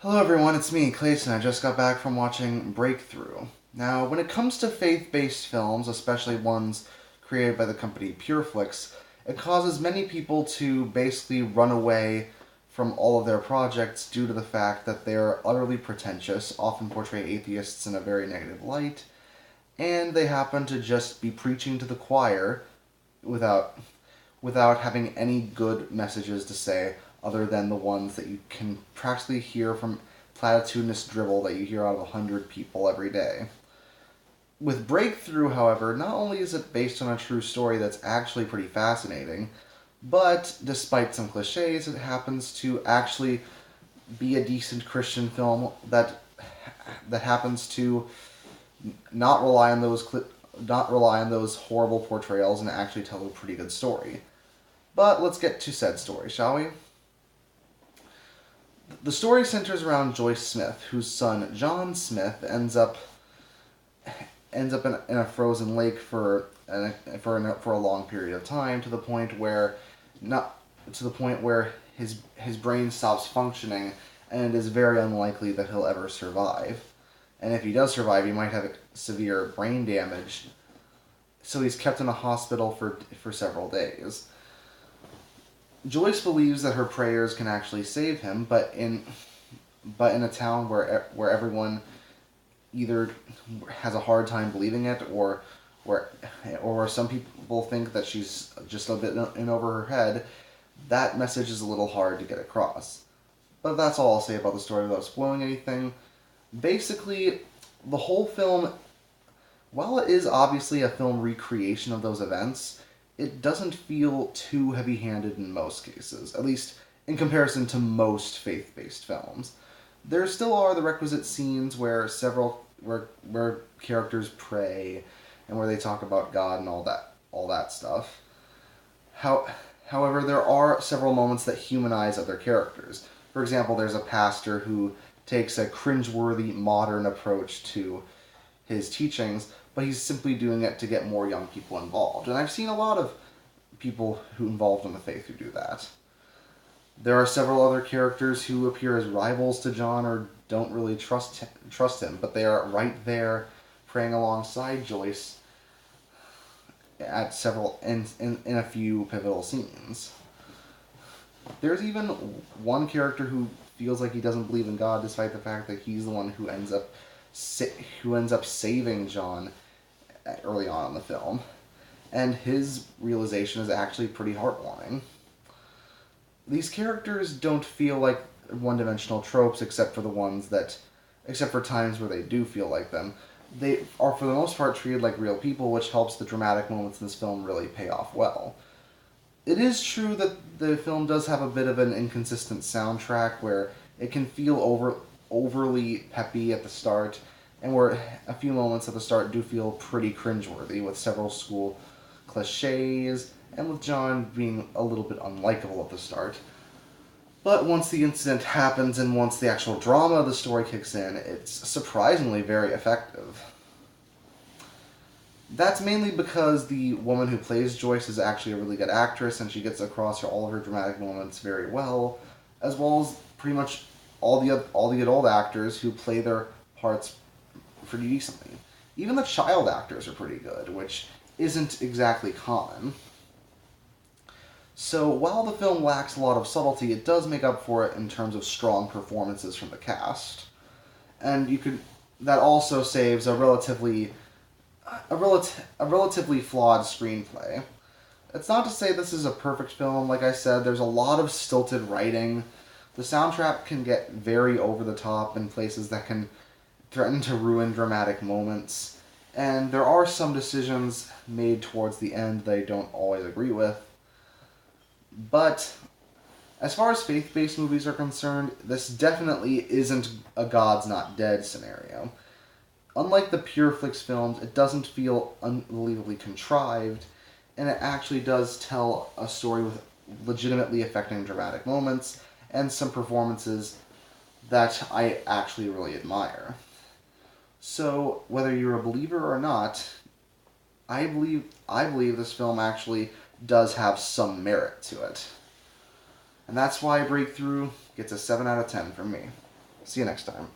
Hello everyone, it's me, Clayton. I just got back from watching Breakthrough. Now, when it comes to faith-based films, especially ones created by the company Pureflix, it causes many people to basically run away from all of their projects due to the fact that they're utterly pretentious, often portray atheists in a very negative light, and they happen to just be preaching to the choir without having any good messages to say other than the ones that you can practically hear from platitudinous dribble that you hear out of 100 people every day. With Breakthrough, however, not only is it based on a true story that's actually pretty fascinating, but despite some cliches, it happens to actually be a decent Christian film that happens to not rely on those horrible portrayals and actually tell a pretty good story. But let's get to said story, shall we? The story centers around Joyce Smith, whose son John Smith ends up in a frozen lake for a long period of time, to the point where not to the point where his brain stops functioning, and it is very unlikely that he'll ever survive. And if he does survive, he might have severe brain damage. So he's kept in a hospital for several days. Joyce believes that her prayers can actually save him, but in a town where everyone either has a hard time believing it, or some people think that she's just a bit in over her head, that message is a little hard to get across. But that's all I'll say about the story without spoiling anything. Basically, the whole film, while it is obviously a film recreation of those events, it doesn't feel too heavy-handed in most cases, at least in comparison to most faith-based films. There still are the requisite scenes where characters pray and where they talk about God and all that stuff. However, there are several moments that humanize other characters. For example, there's a pastor who takes a cringeworthy modern approach to his teachings, but he's simply doing it to get more young people involved. And I've seen a lot of people who involved in the faith who do that. There are several other characters who appear as rivals to John or don't really trust him, but they are right there praying alongside Joyce at several in a few pivotal scenes. There's even one character who feels like he doesn't believe in God, despite the fact that he's the one who ends up saving John early on in the film, and his realization is actually pretty heartwarming. These characters don't feel like one-dimensional tropes, except for times where they do feel like them. They are, for the most part, treated like real people, which helps the dramatic moments in this film really pay off well. It is true that the film does have a bit of an inconsistent soundtrack, where it can feel overly peppy at the start, and where a few moments at the start do feel pretty cringeworthy, with several school cliches, and with John being a little bit unlikable at the start. But once the incident happens and once the actual drama of the story kicks in, it's surprisingly very effective. That's mainly because the woman who plays Joyce is actually a really good actress, and she gets across all of her dramatic moments very well, as well as pretty much all the adult actors who play their parts pretty decently. Even the child actors are pretty good, which isn't exactly common. So while the film lacks a lot of subtlety, it does make up for it in terms of strong performances from the cast. And that also saves a relatively flawed screenplay. It's not to say this is a perfect film. Like I said, there's a lot of stilted writing. The soundtrack can get very over the top in places that can threaten to ruin dramatic moments. And there are some decisions made towards the end that I don't always agree with. But as far as faith-based movies are concerned, this definitely isn't a God's Not Dead scenario. Unlike the Pureflix films, it doesn't feel unbelievably contrived, and it actually does tell a story with legitimately affecting dramatic moments and some performances that I actually really admire. So, whether you're a believer or not, I believe this film actually does have some merit to it. And that's why Breakthrough gets a 7 out of 10 from me. See you next time.